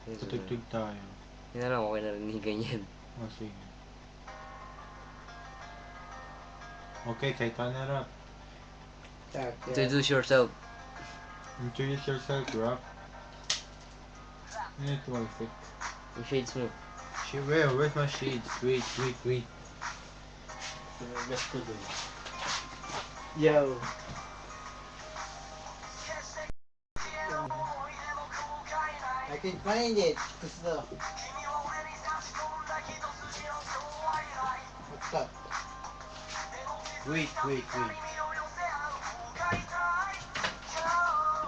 Tutugtog tayo. Hindi na lang ako narinig yan. O, sige. Okay, kay Tanarap. Introduce yourself. Introduce yourself, Rap. I need to fix. Yung shades mo. Where's my shades? Wait. Best ko dun. Yo. I can find it. Gusto. What's up? Wait.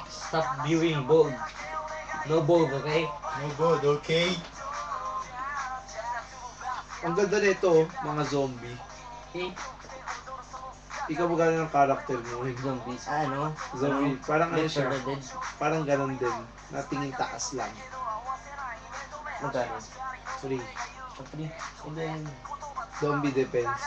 Stop viewing bold. No bold, okay? No good, okay? Ang ganda nito, mga zombie. Ikaw ba gano'n ang character mo? Zombies. Ano? Zombie. Parang ano Left siya. 4 Dead. Parang ganon din. Natingin taas lang. Magkano? Free. Kapri. And then, Zombie defense.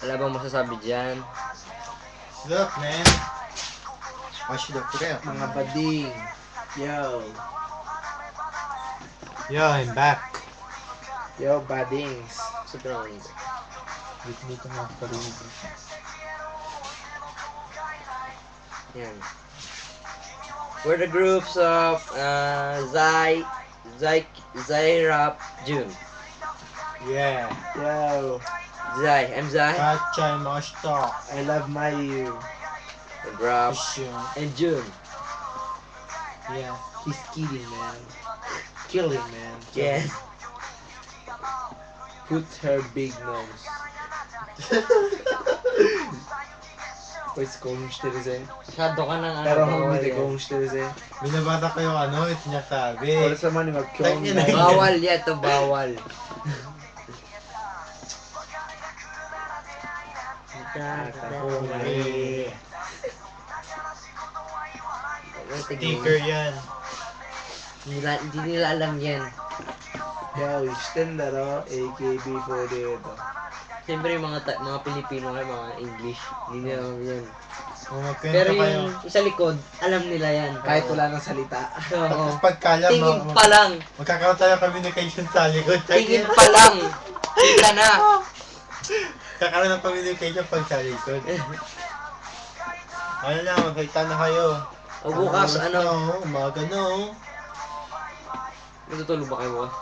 wala bang masasabi dyan? What's up, man? Watch the prayer. Mga bading. Yo. Yeah, I'm back. Yo, badings. Sobrang Wait, dito na ako parinig. yan. We're the groups of Rap, June. Yeah. Yo. Zai, I'm Zai. Kachay Moshto. I love my you. And Rap. Isyo. And June. Yeah. He's kidding, man. Killing, man. Yes. Put her big nose. Pois konuştu bize. Masyado ka ng ano. Pero bawal hindi yan. konuştu bize. Binabasa ko yung ano, sinasabi. Or sa man mag-kyong Tangina. Bawal yan to, bawal. Okay. Sticker. Sticker yan. Hindi nila alam yan. Yo, istendaro AKB48. Siyempre yung mga Pilipino kayo, mga English. Hindi nila alam yan. Kung Pero magkwento kayo. yung sa likod, alam nila yan. Kahit wala ng salita. Oo. Tapos pagkala, Tingin pa lang. magkakaroon tayo ng communication sa likod. Tingin pa lang. Kita na. Kakaroon ng communication pag sa likod. Ano na, magkita na kayo. O bukas, Oras ano? na, oh, umaga na, oh. Natutulog ba kayo bukas?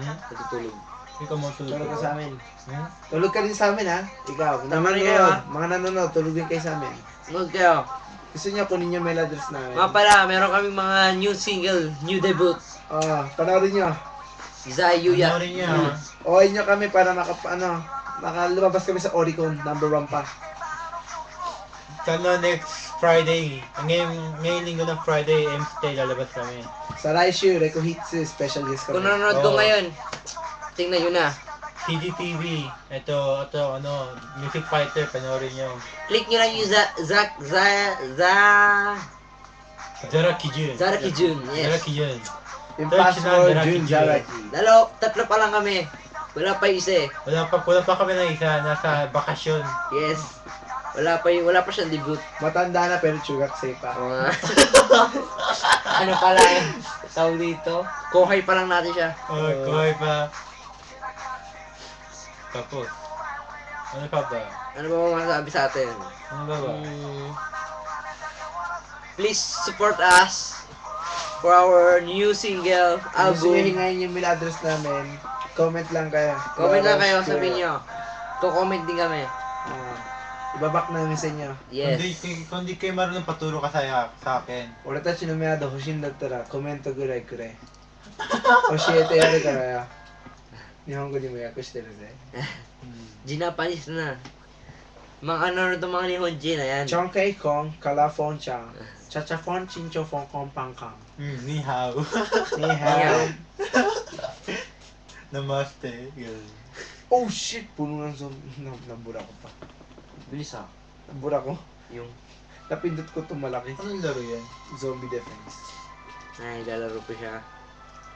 Natutulog. Ikaw mo tulog. Tulog ka sa amin. Hmm? Tulog ka din sa amin, ha? Ikaw. Tama rin nanonood. kayo, ha? Mga nanonood, tulog din kayo sa amin. Huwag kayo. Gusto niya kunin yung mail address namin. Mga pala, meron kaming mga new single, new debut. Panoorin nyo. Zai Yuya. Panoorin niya, ha? OA nyo kami para makalumabas kami sa Oricon, number 1 pa. Sana next Friday. Ngayon linggo ng Friday, M-Stay lalabas kami. Sa Raishu, Reko Hitsu, special guest Kung kami. nanonood ko Oo. ngayon, tingnan nyo na. CGTV. Ito, Music Fighter, panoorin nyo. Click nyo lang yung Zaraki Jun. Zaraki Jun. Zaraki Yes. Jun. Impossible Zaraki Jun Jun. Zaraki. Tatlo pa lang kami. Wala pa yung isa eh. Wala pa kami na isa, nasa bakasyon. Yes. Wala pa siyang debut. Matanda na pero chugak pa. Mga ano pa lang tawag dito? Kohay pa lang natin siya. Oh, kuhay pa. Tapos, ano pa ba? Ano ba masasabi sa atin? Ano ba ba? Please support us for our new single Kung gusto nyo album. hingayin yung mail address namin, comment lang kayo. Comment lang kayo, Square. sabihin nyo. Comment din kami. Ibabak namin sa inyo. Yes. Kung di kayo marunong paturo ka sa akin. 俺たちのメアド欲しいんだったらコメントぐらいくれ。教えてやるからよ。日本語にも訳してるぜ。 Ginapanis na. Mga ano na itong mga Nihonji na yan. チョンケイコン、カラフォンちゃん、チャチャフォンチンチョフォンコンパンカン。 Ni hao. には Namaste. Ganun. Oh shit! Puno ng zombie. Nabura ko pa. Bilis ah. Nabura ko. Yung, Napindot ko itong malaki. Anong laro yan? Zombie defense. ay, lalaro pa siya.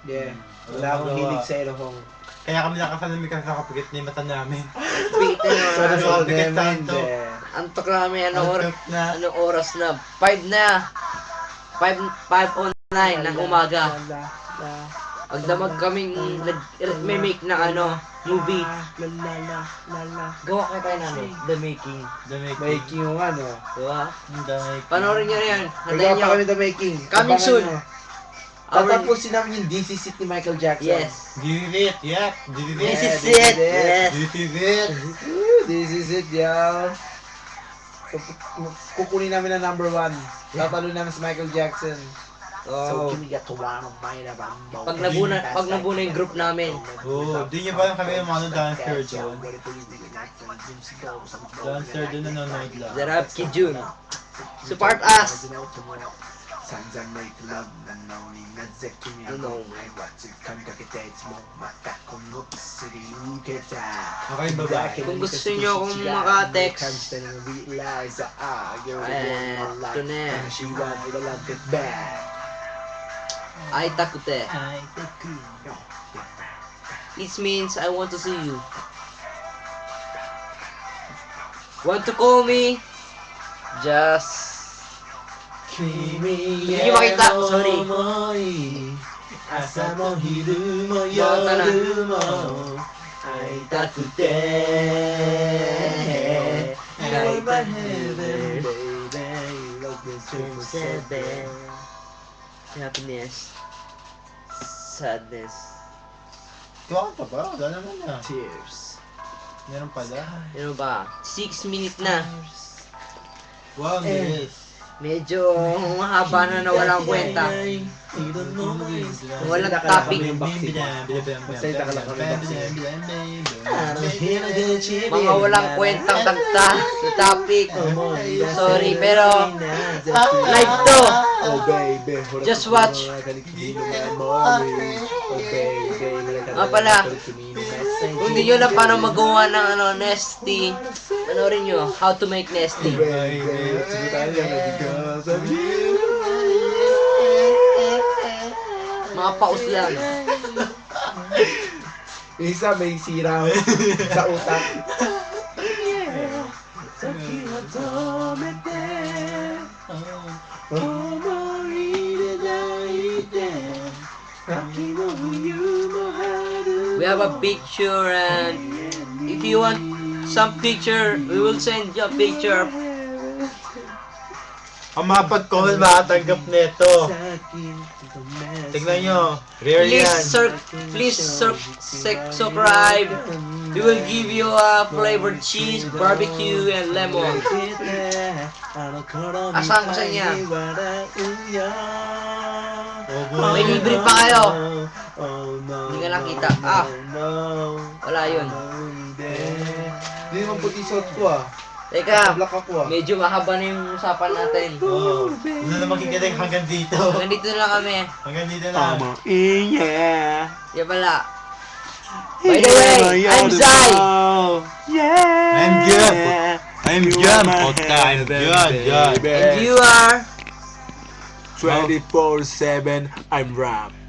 Yeah. Wala akong hilig sa Elohong. Kaya kami nakasalamig sa kapagit na yung mata namin. Pigit na Sana naman. sa Bigat naman, santo. Antok na kami, Antok na. anong oras na? 5 na. 5:09 ng umaga. Magdamag kaming nag-remake ng movie. Gawa kayo tayo na The Making. The Making. Making yung ano. Diba? The Making. Panoorin nyo na yan. Nagawa Hantayin nyo. pa kami The Making. Coming Abangan soon. nyo. Our- Tatapusin namin yung This Is It ni Michael Jackson. Yes. This is it. Yep. This is This it. is this is it. it. Yes. This is it. This is it, yo. So, kukunin namin ang number 1. Tatalo namin si Michael Jackson. Oh. got to one of my Pag nabuna yung group namin. Oh, di niyo ba kami yung mga dancer doon? Dancer doon nanonood lang. The Rap Kid Jun. Support us. Okay, babae. Kung gusto nyo akong maka-text, ito na. Ay takute. It means I want to see you. Want to call me? Just... Hindi nyo makita, sorry. Asa mo, hiru mo, Bata na. yoru mo, ay takute. You're my heaven, baby. Love me Seven. Happiness. Sadness. Tuwa ka pa ba? Wala naman na. Tears. Meron pala. Ano ba? 6 minutes na. Wow, yes. Medyo mahaba na walang kwenta. Walang topic. Magsalita ka lang kami Mga walang kwentang tagta sa topic. Sorry, pero live to. Oh baby, Just watch. Nga pala, kung hindi nyo alam paano magawa ng nesty, panoorin nyo, how to make nesty. Mga paus lang. Isa may sira sa utak. We have a picture, and if you want some picture, we will send you a picture. Ang mapag-comment makatanggap nito. Tignan nyo. Rare yan. Please subscribe. We will give you a flavored cheese, barbecue, and lemon. Asahan ko sa inyo. May libre pa kayo. Hindi ka nakita. Ah, wala yun. Hindi naman puti suot ko ah. Teka, Black ako ah. medyo mahaba na yung usapan natin. Oo. Ano na makikinig hanggang dito. Nandito na lang kami. Hanggang dito lang. Yeah. Yan pala. By the way, I'm Zai. I'm good. I'm good. Podcast. I'm good. And you are... 24/7, I'm Ram.